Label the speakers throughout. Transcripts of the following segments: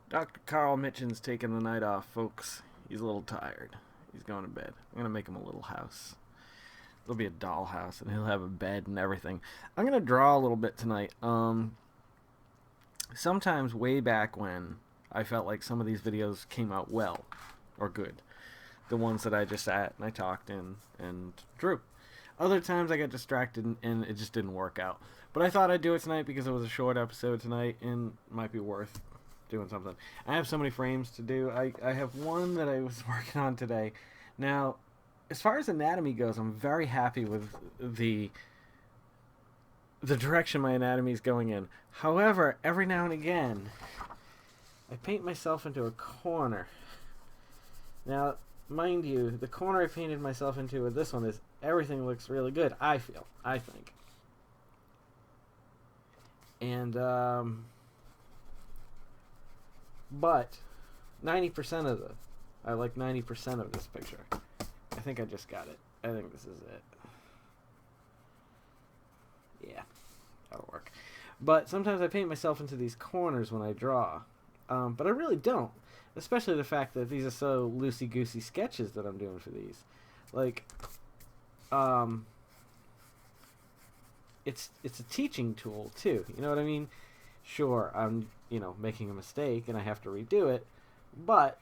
Speaker 1: Dr. Carl Mitchen's taking the night off, folks. He's a little tired. He's going to bed. I'm going to make him a little house. It'll be a doll house, and he'll have a bed and everything. I'm going to draw a little bit tonight. Sometimes way back when, I felt like some of these videos came out well, or good. The ones that I just sat and I talked and drew. Other times I got distracted and it just didn't work out. But I thought I'd do it tonight because it was a short episode tonight and it might be worth doing something. I have so many frames to do. I have one that I was working on today. Now, as far as anatomy goes, I'm very happy with the direction my anatomy is going in. However, every now and again, I paint myself into a corner. Now, mind you, the corner I painted myself into with this one is everything looks really good, I think. And, but 90% of I like 90% of this picture. I think I just got it. I think this is it. Yeah, that'll work. But sometimes I paint myself into these corners when I draw. But I really don't. Especially the fact that these are so loosey-goosey sketches that I'm doing for these. Like, it's a teaching tool, too. You know what I mean? Sure, I'm, making a mistake and I have to redo it. But,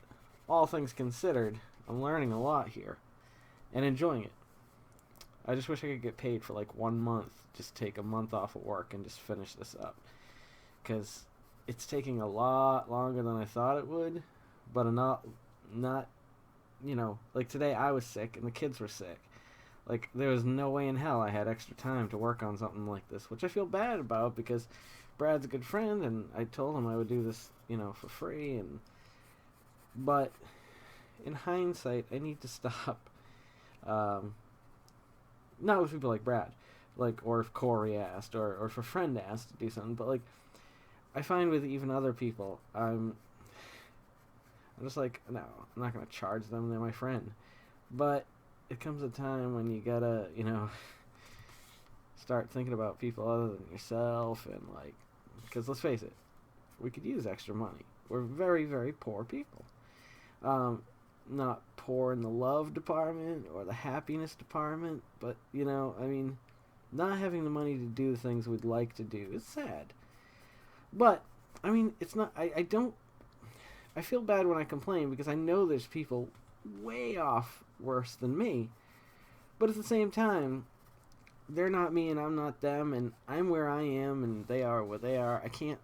Speaker 1: all things considered, I'm learning a lot here. And enjoying it. I just wish I could get paid for like 1 month. Just take a month off of work and just finish this up. Because it's taking a lot longer than I thought it would. But not, like today I was sick and the kids were sick. Like, there was no way in hell I had extra time to work on something like this. Which I feel bad about because Brad's a good friend and I told him I would do this, for free. But in hindsight, I need to stop. Not with people like Brad, or if Corey asked, or if a friend asked to do something, but I find with even other people, I'm just like, no, I'm not gonna charge them, they're my friend. But it comes a time when you gotta, start thinking about people other than yourself, and because let's face it, we could use extra money. We're very, very poor people. Not poor in the love department or the happiness department, but, not having the money to do the things we'd like to do is sad. But, it's not, I feel bad when I complain because I know there's people way off worse than me, but at the same time, they're not me and I'm not them, and I'm where I am and they are where they are. I can't,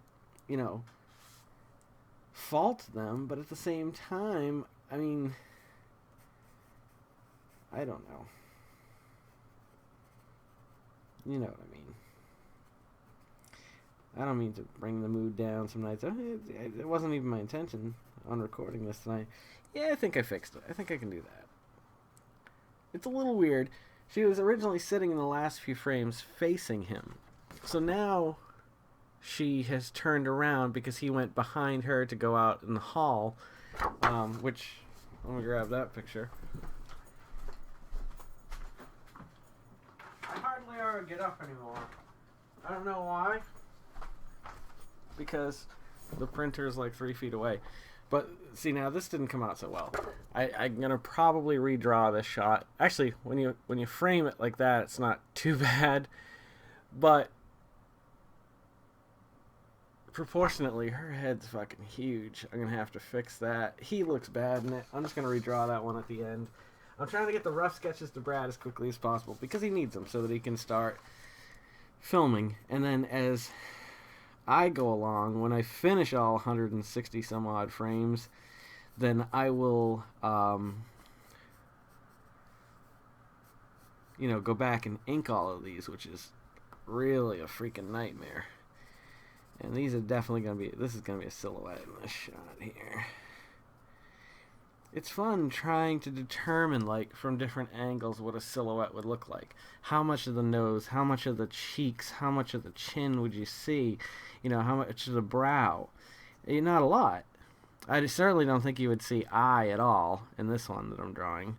Speaker 1: fault them, but at the same time, I don't know. You know what I mean. I don't mean to bring the mood down some nights. It wasn't even my intention on recording this tonight. Yeah, I think I fixed it. I think I can do that. It's a little weird. She was originally sitting in the last few frames facing him. So now she has turned around because he went behind her to go out in the hall, which, let me grab that picture. I hardly ever get up anymore. I don't know why. Because the printer is like 3 feet away. But see, now this didn't come out so well. I'm gonna probably redraw this shot. Actually, when you frame it like that, it's not too bad. But proportionately, her head's fucking huge. I'm gonna have to fix that. He looks bad in it. I'm just gonna redraw that one at the end. I'm trying to get the rough sketches to Brad as quickly as possible because he needs them so that he can start filming. And then as I go along, when I finish all 160 some odd frames, then I will, go back and ink all of these, which is really a freaking nightmare. And these are definitely going to be, this is going to be a silhouette in this shot here. It's fun trying to determine, from different angles what a silhouette would look like. How much of the nose, how much of the cheeks, how much of the chin would you see? How much of the brow? Not a lot. I certainly don't think you would see eye at all in this one that I'm drawing.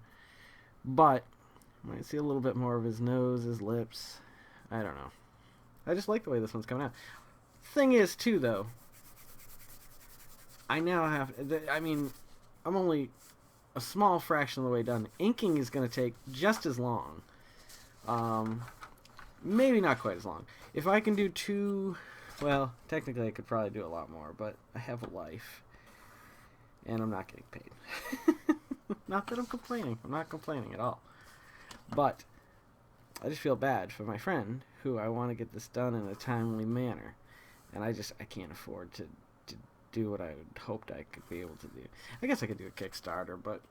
Speaker 1: But you might see a little bit more of his nose, his lips. I don't know. I just like the way this one's coming out. Thing is, too, though, I now have. I mean, I'm only a small fraction of the way done. Inking is going to take just as long. Maybe not quite as long. If I can do 2, well, technically I could probably do a lot more, but I have a life, and I'm not getting paid. Not that I'm complaining. I'm not complaining at all. But I just feel bad for my friend, who I want to get this done in a timely manner, and I can't afford to do what I had hoped I could be able to do. I guess I could do a Kickstarter, but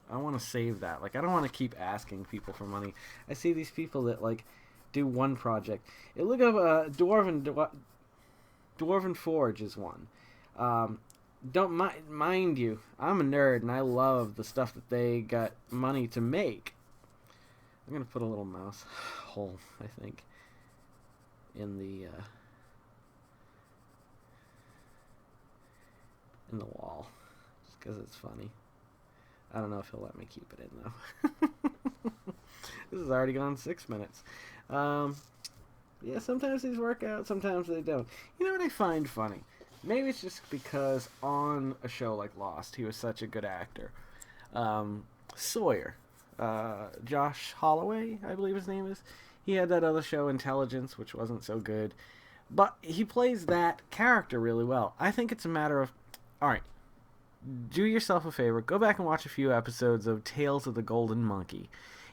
Speaker 1: I want to save that. Like, I don't want to keep asking people for money. I see these people that, like, do one project. Look up Dwarven Forge is one. Don't mind you, I'm a nerd and I love the stuff that they got money to make. I'm gonna put a little mouse hole, I think, in the wall, just because it's funny. I don't know if he'll let me keep it in though. This has already gone 6 minutes. Yeah, sometimes these work out, sometimes they don't. You know what I find funny? Maybe it's just because on a show like Lost, he was such a good actor. Sawyer, Josh Holloway, I believe his name is. He had that other show, Intelligence, which wasn't so good. But he plays that character really well. I think it's a matter of, alright, do yourself a favor, go back and watch a few episodes of Tales of the Golden Monkey.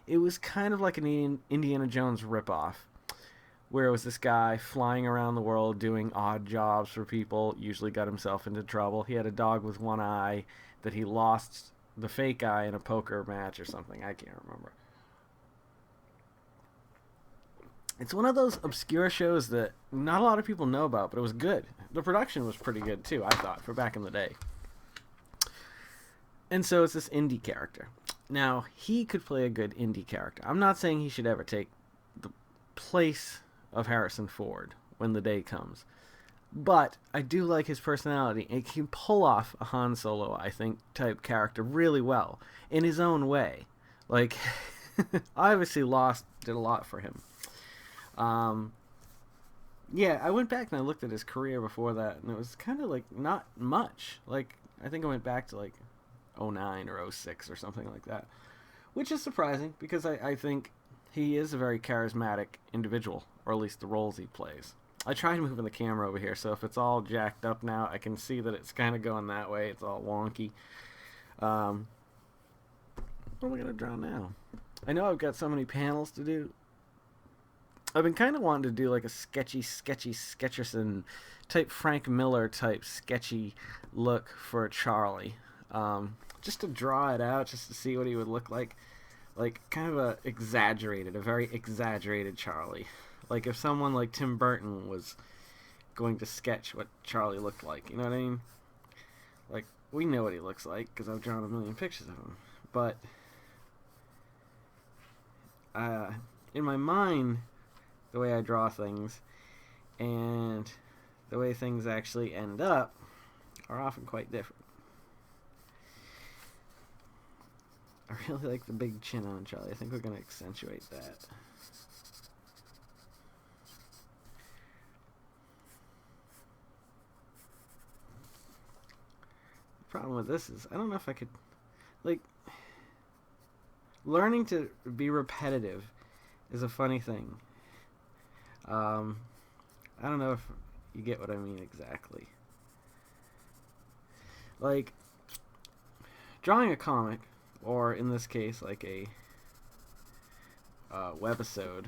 Speaker 1: It was kind of like an Indiana Jones ripoff, where it was this guy flying around the world doing odd jobs for people, usually got himself into trouble. He had a dog with one eye that he lost the fake eye in a poker match or something. I can't remember. It's one of those obscure shows that not a lot of people know about, but it was good. The production was pretty good too, I thought, for back in the day. And so it's this indie character. Now, he could play a good indie character. I'm not saying he should ever take the place of Harrison Ford when the day comes. But I do like his personality. And he can pull off a Han Solo, I think, type character really well in his own way. Like, obviously Lost did a lot for him. Yeah, I went back and I looked at his career before that, and it was kind of like not much. Like, I think I went back to like 09 or 06 or something like that, which is surprising because I think he is a very charismatic individual, or at least the roles he plays. I tried moving the camera over here, so if it's all jacked up now, I can see that it's kind of going that way. It's all wonky. What am I going to draw now? I know I've got so many panels to do. I've been kind of wanting to do like a sketchy Sketcherson type, Frank Miller type sketchy look for Charlie. Just to draw it out, just to see what he would look like kind of a very exaggerated Charlie. Like if someone like Tim Burton was going to sketch what Charlie looked like, you know what I mean? Like, we know what he looks like because I've drawn a million pictures of him. But in my mind, the way I draw things and the way things actually end up are often quite different. I really like the big chin on Charlie. I think we're going to accentuate that. The problem with this is, I don't know if I could, like, learning to be repetitive is a funny thing. I don't know if you get what I mean exactly. Like, drawing a comic, or in this case, like a webisode,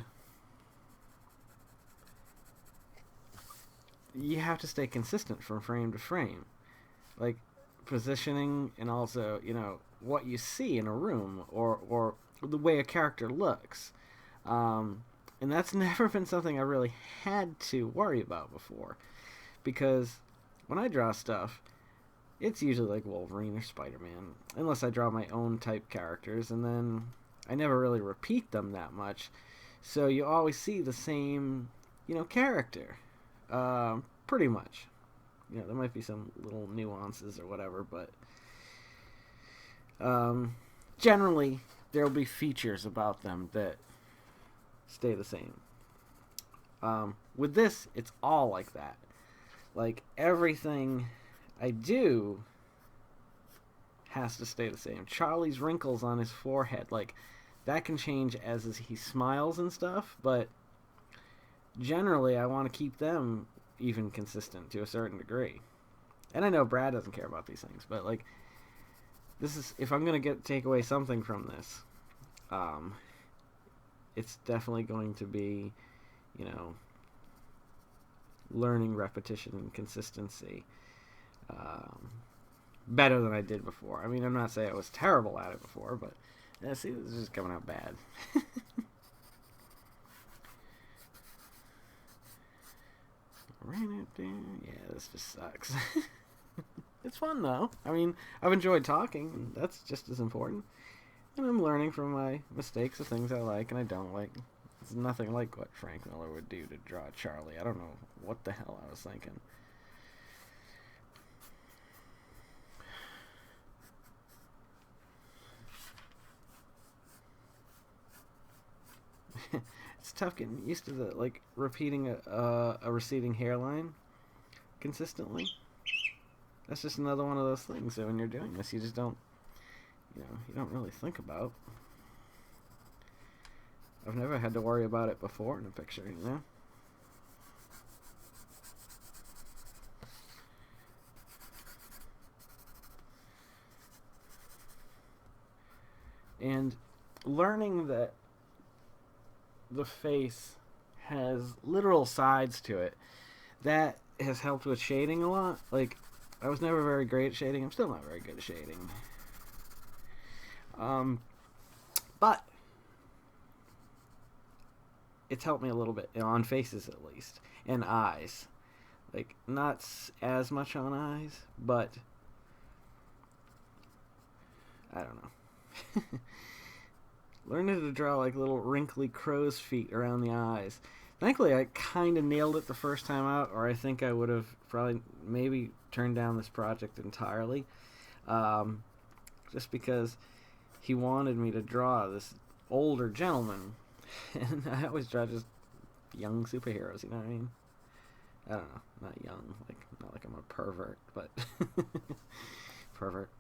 Speaker 1: you have to stay consistent from frame to frame. Like, positioning and also, you know, what you see in a room, or the way a character looks. And that's never been something I really had to worry about before. Because when I draw stuff, it's usually like Wolverine or Spider-Man, unless I draw my own type characters, and then I never really repeat them that much. So you always see the same, you know, character, pretty much. You know, there might be some little nuances or whatever, but generally there will be features about them that stay the same. With this, it's all like that. Like, everything I do has to stay the same. Charlie's wrinkles on his forehead, like, that can change as he smiles and stuff, but generally I want to keep them even consistent to a certain degree. And I know Brad doesn't care about these things, but, like, this is, if I'm going to take away something from this, it's definitely going to be, you know, learning repetition and consistency better than I did before. I mean, I'm not saying I was terrible at it before, but yeah, see, this is just coming out bad. Ran it down. Yeah, this just sucks. It's fun though. I mean, I've enjoyed talking, and that's just as important. And I'm learning from my mistakes of things I like and I don't like. It's nothing like what Frank Miller would do to draw Charlie. I don't know what the hell I was thinking. It's tough getting used to the, like, repeating a receding hairline consistently. That's just another one of those things that when you're doing this, you just don't, you know, you don't really think about. I've never had to worry about it before in a picture, you know? And learning that the face has literal sides to it, that has helped with shading a lot. Like, I was never very great at shading. I'm still not very good at shading. But it's helped me a little bit, you know, on faces at least, and eyes. Like, not as much on eyes, but I don't know. Learning to draw like little wrinkly crow's feet around the eyes. Thankfully, I kind of nailed it the first time out, or I think I would have probably maybe turned down this project entirely. Just because he wanted me to draw this older gentleman. And I always draw just young superheroes, you know what I mean? I don't know, not young, like, not like I'm a pervert, but pervert.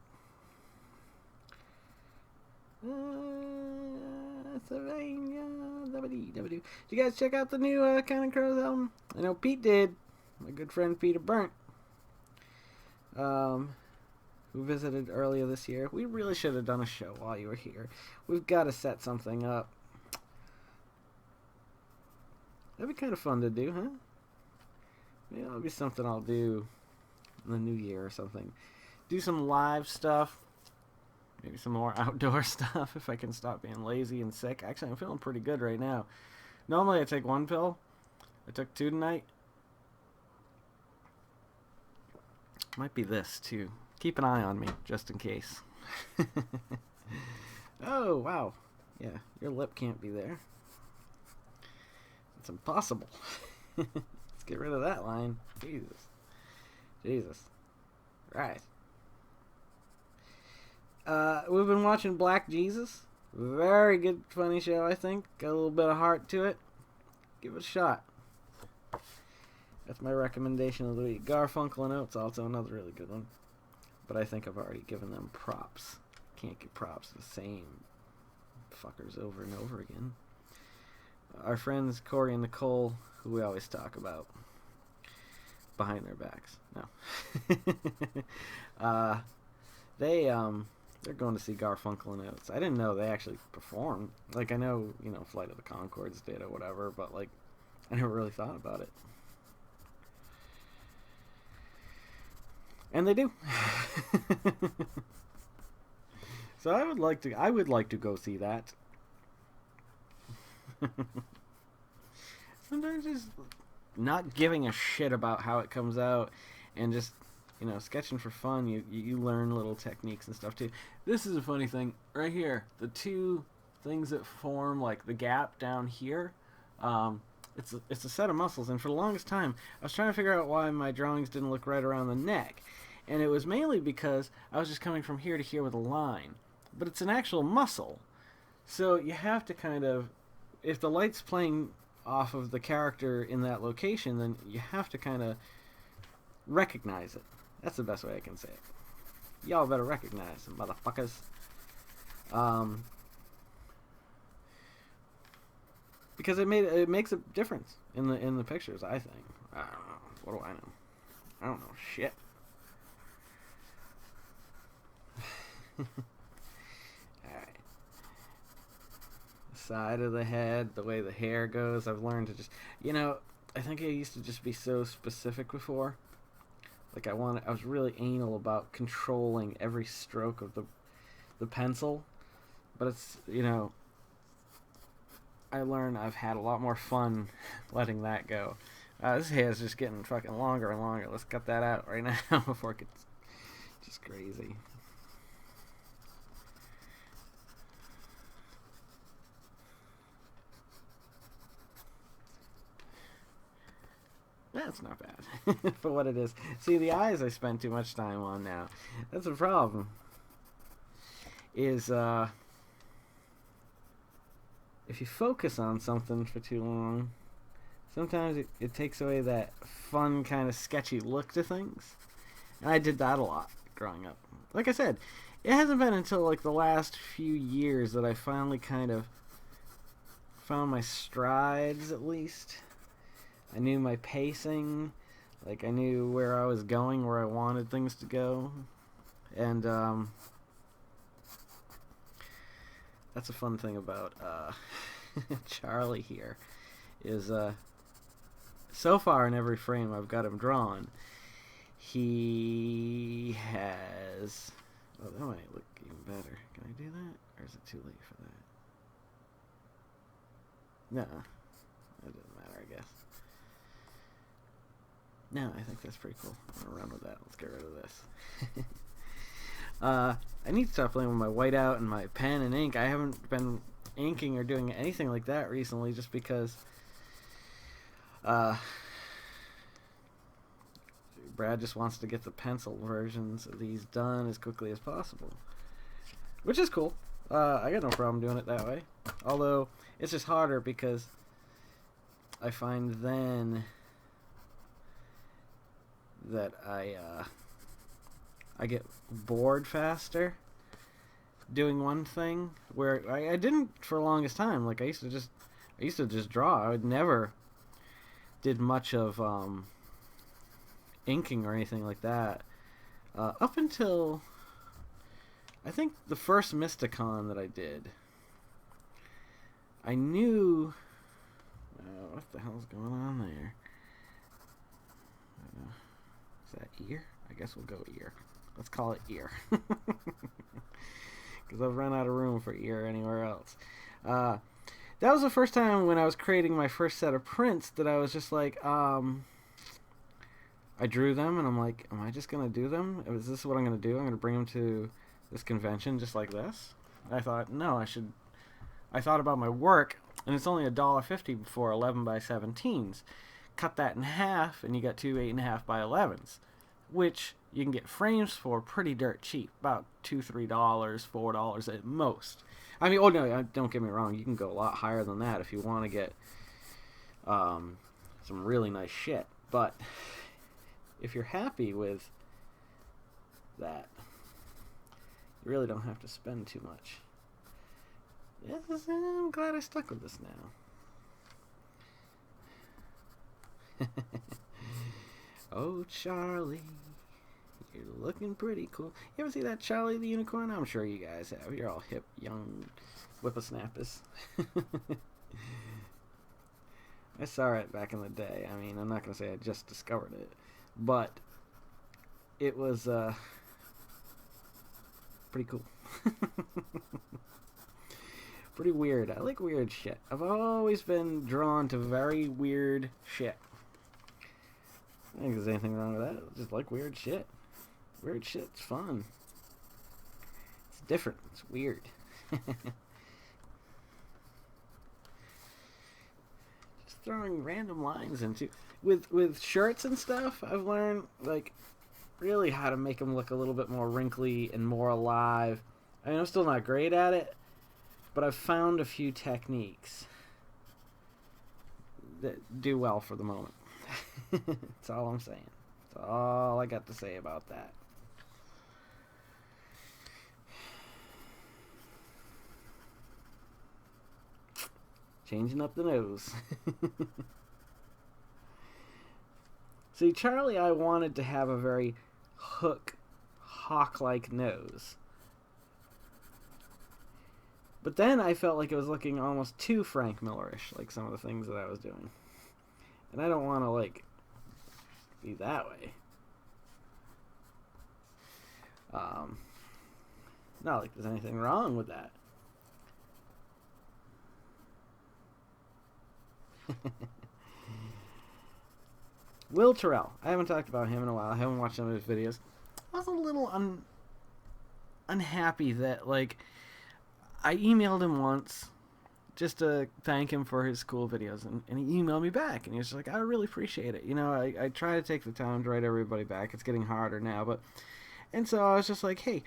Speaker 1: Did you guys check out the new Counting Crows album? I know Pete did. My good friend Peter Burnt, who visited earlier this year. We really should have done a show while you were here. We've got to set something up. That'd be kind of fun to do, huh? Maybe that'll be something I'll do in the new year or something. Do some live stuff. Maybe some more outdoor stuff if I can stop being lazy and sick. Actually, I'm feeling pretty good right now. Normally I take one pill. I took 2 tonight. Might be this, too. Keep an eye on me, just in case. Oh, wow. Yeah, your lip can't be there. It's impossible. Let's get rid of that line. Jesus. Right. We've been watching Black Jesus. Very good, funny show, I think. Got a little bit of heart to it. Give it a shot. That's my recommendation of the week. Garfunkel and Oates, also another really good one. But I think I've already given them props. Can't give props to the same fuckers over and over again. Our friends Corey and Nicole, who we always talk about behind their backs. No. They're going to see Garfunkel and Oates. I didn't know they actually performed. Like, I know, you know, Flight of the Conchords did or whatever, but, like, I never really thought about it. And they do. So I would like to go see that. Sometimes just not giving a shit about how it comes out and just, you know, sketching for fun, you learn little techniques and stuff too. This is a funny thing right here. The 2 things that form like the gap down here, it's a set of muscles, and for the longest time I was trying to figure out why my drawings didn't look right around the neck, and it was mainly because I was just coming from here to here with a line, but it's an actual muscle, so you have to kind of, if the light's playing off of the character in that location, then you have to kind of recognize it. That's the best way I can say it. Y'all better recognize them, motherfuckers. Because it makes a difference in the pictures, I think. I don't know. What do I know? I don't know shit. Alright. The side of the head, the way the hair goes, I've learned to just... I think I used to just be so specific before. Like, I was really anal about controlling every stroke of the pencil. But it's, I learned I've had a lot more fun letting that go. This hair is just getting fucking longer and longer. Let's cut that out right now before it gets just crazy. That's not bad for what it is. See, the eyes I spend too much time on now. That's a problem. Is, if you focus on something for too long, sometimes it takes away that fun kind of sketchy look to things. And I did that a lot growing up. Like I said, it hasn't been until like the last few years that I finally kind of found my strides, at least. I knew my pacing, like I knew where I was going, where I wanted things to go. And that's a fun thing about Charlie here, is so far in every frame I've got him drawn, he has... Oh, that might look even better. Can I do that? Or is it too late for that? No. That doesn't matter, I guess. No, I think that's pretty cool. I'm going to run with that. Let's get rid of this. I need to start playing with my whiteout and my pen and ink. I haven't been inking or doing anything like that recently just because Brad just wants to get the pencil versions of these done as quickly as possible. Which is cool. I got no problem doing it that way. Although, it's just harder because I find then that I get bored faster doing one thing where I didn't for the longest time. Like I used to just draw. I would never did much of inking or anything like that up until I think the first Mysticon that I did. I knew what the hell's going on there. Is that ear? I guess we'll go ear. Let's call it ear. Because I've run out of room for ear anywhere else. That was the first time when I was creating my first set of prints that I was just like, I drew them and I'm like, am I just going to do them? Is this what I'm going to do? I'm going to bring them to this convention just like this? And I thought, no, I thought about my work, and it's only $1.50 for 11 by 17s. Cut that in half, and you got two 8.5 by 11s, which you can get frames for pretty dirt cheap, about $2, $3, $4 at most. I mean, oh no, don't get me wrong, you can go a lot higher than that if you want to get some really nice shit. But if you're happy with that, you really don't have to spend too much. Yes, I'm glad I stuck with this now. Oh, Charlie, you're looking pretty cool. You ever see that Charlie the Unicorn? I'm sure you guys have. You're all hip, young whippersnappers. I saw it back in the day. I mean, I'm not going to say I just discovered it, but it was pretty cool. Pretty weird. I like weird shit. I've always been drawn to very weird shit. I don't think there's anything wrong with that. I just like weird shit. Weird shit's fun. It's different. It's weird. Just throwing random lines into... With shirts and stuff, I've learned, like, really how to make them look a little bit more wrinkly and more alive. I mean, I'm still not great at it, but I've found a few techniques that do well for the moment. That's all I'm saying. That's all I got to say about that. Changing up the nose. See, Charlie, I wanted to have a very hawk-like nose. But then I felt like it was looking almost too Frank Millerish, like some of the things that I was doing. And I don't want to, like, be that way. Not like there's anything wrong with that. Will Terrell. I haven't talked about him in a while. I haven't watched some of his videos. I was a little unhappy that, like, I emailed him once just to thank him for his cool videos, and he emailed me back, and he was like, I really appreciate it. You know, I try to take the time to write everybody back. It's getting harder now, but... And so I was just like, hey,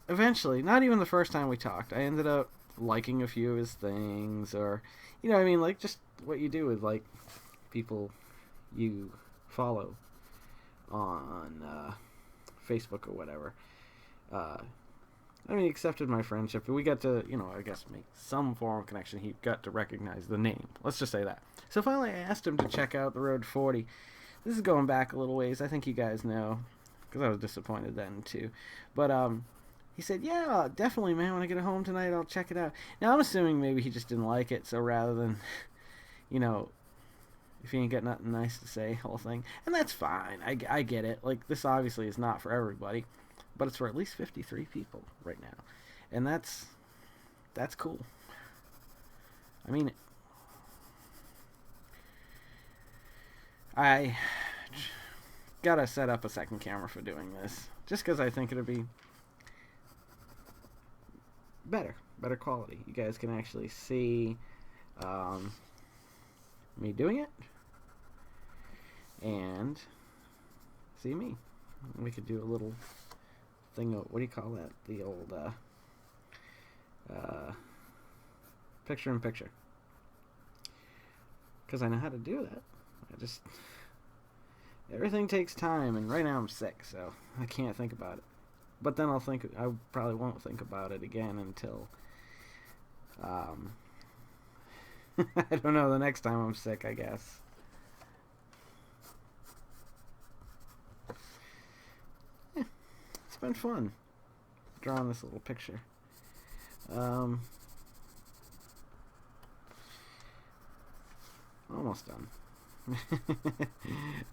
Speaker 1: eventually, not even the first time we talked, I ended up liking a few of his things, or, you know what I mean, like, just what you do with, like, people you follow on Facebook or whatever. I mean, he accepted my friendship, but we got to, you know, I guess make some form of connection. He got to recognize the name. Let's just say that. So finally I asked him to check out the Road 40. This is going back a little ways. I think you guys know, because I was disappointed then too. But he said, yeah, definitely, man. When I get home tonight, I'll check it out. Now I'm assuming maybe he just didn't like it, so rather than, you know, if he ain't got nothing nice to say, whole thing. And that's fine. I get it. Like, this obviously is not for everybody, but it's for at least 53 people right now. And that's cool. I mean, I gotta set up a second camera for doing this, just because I think it'll be better quality. You guys can actually see me doing it and see me. We could do a little thing of, what do you call that? The old picture in picture. Because I know how to do that. Everything takes time, and right now I'm sick, so I can't think about it. But then I probably won't think about it again until, I don't know, the next time I'm sick, I guess. Yeah, it's been fun drawing this little picture. Almost done.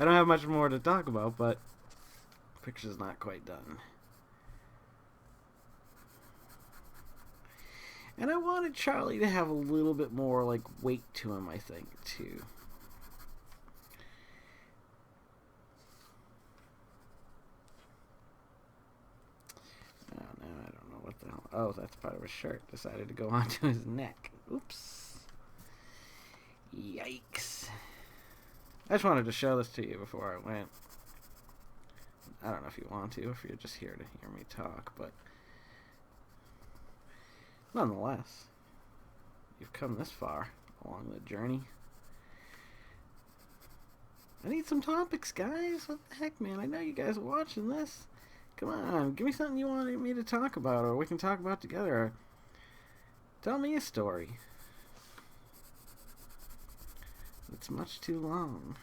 Speaker 1: I don't have much more to talk about, but the picture's not quite done. And I wanted Charlie to have a little bit more, like, weight to him, I think, too. Oh, no, I don't know what the hell. Oh, that's part of his shirt. Decided to go onto his neck. Oops. Yikes. I just wanted to show this to you before I went. I don't know if you want to, if you're just here to hear me talk, but nonetheless, you've come this far along the journey. I need some topics, guys. What the heck, man? I know you guys are watching this. Come on, give me something you want me to talk about, or we can talk about together. Or tell me a story. It's much too long.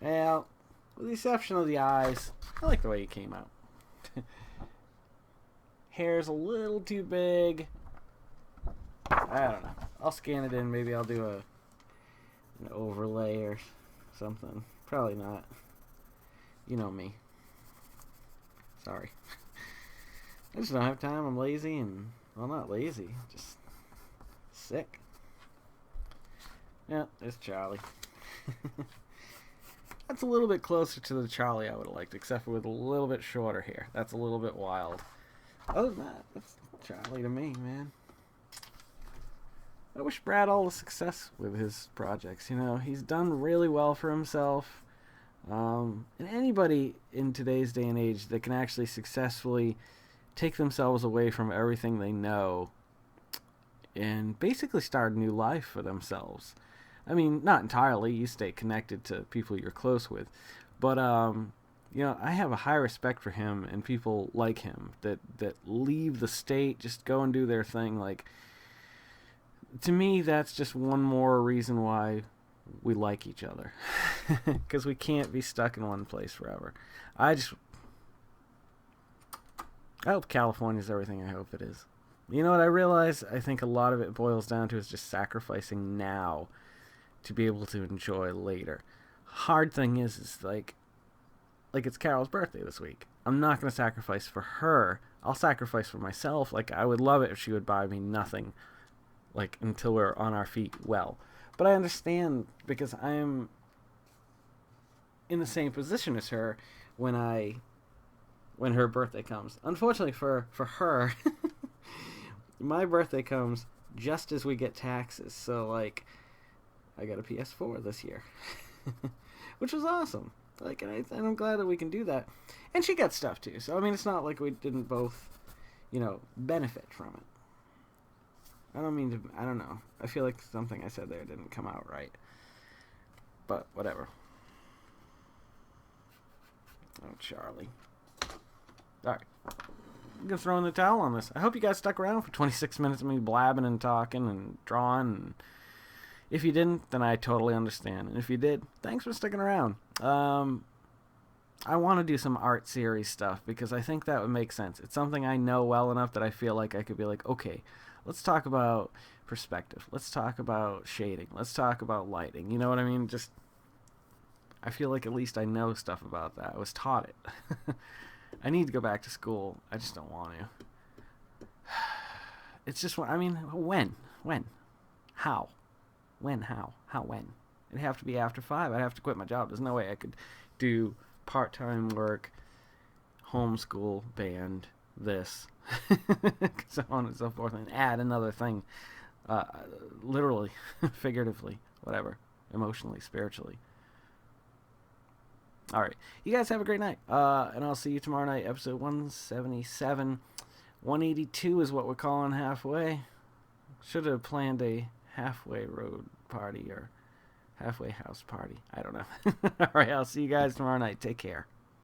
Speaker 1: Well, with the exception of the eyes, I like the way it came out. Hair's a little too big. I don't know. I'll scan it in. Maybe I'll do an overlay or something. Probably not. You know me. Sorry. I just don't have time. I'm lazy and... Well, not lazy, just sick. Yeah, it's Charlie. That's a little bit closer to the Charlie I would have liked, except for with a little bit shorter hair. That's a little bit wild. Other than that, that's Charlie to me, man. I wish Brad all the success with his projects. You know, he's done really well for himself. And anybody in today's day and age that can actually successfully take themselves away from everything they know and basically start a new life for themselves. I mean, not entirely. You stay connected to people you're close with. But I have a high respect for him and people like him that leave the state, just go and do their thing. Like, to me, that's just one more reason why we like each other, because we can't be stuck in one place forever. I hope California's everything I hope it is. You know what I realize? I think a lot of it boils down to is just sacrificing now to be able to enjoy later. Hard thing is like it's Carol's birthday this week. I'm not going to sacrifice for her. I'll sacrifice for myself. Like, I would love it if she would buy me nothing, like, until we're on our feet well. But I understand, because I am in the same position as her when her birthday comes. Unfortunately for her, my birthday comes just as we get taxes. So, like, I got a PS4 this year, which was awesome. Like, and I'm glad that we can do that. And she got stuff too. So, I mean, it's not like we didn't both, benefit from it. I don't know. I feel like something I said there didn't come out right. But, whatever. Oh, Charlie. Alright. I'm going to throw in the towel on this. I hope you guys stuck around for 26 minutes of me blabbing and talking and drawing. And if you didn't, then I totally understand. And if you did, thanks for sticking around. I want to do some art series stuff because I think that would make sense. It's something I know well enough that I feel like I could be like, okay, let's talk about perspective. Let's talk about shading. Let's talk about lighting. You know what I mean? Just, I feel like at least I know stuff about that. I was taught it. I need to go back to school. I just don't want to. It's just, when? How? When? How? When? It'd have to be after 5. I'd have to quit my job. There's no way I could do part-time work, homeschool, band, this, so on and so forth, and add another thing, literally, figuratively, whatever, emotionally, spiritually. All right, you guys have a great night, and I'll see you tomorrow night, episode 177. 182 is what we're calling halfway. Should have planned a halfway road party or halfway house party. I don't know. All right, I'll see you guys tomorrow night. Take care.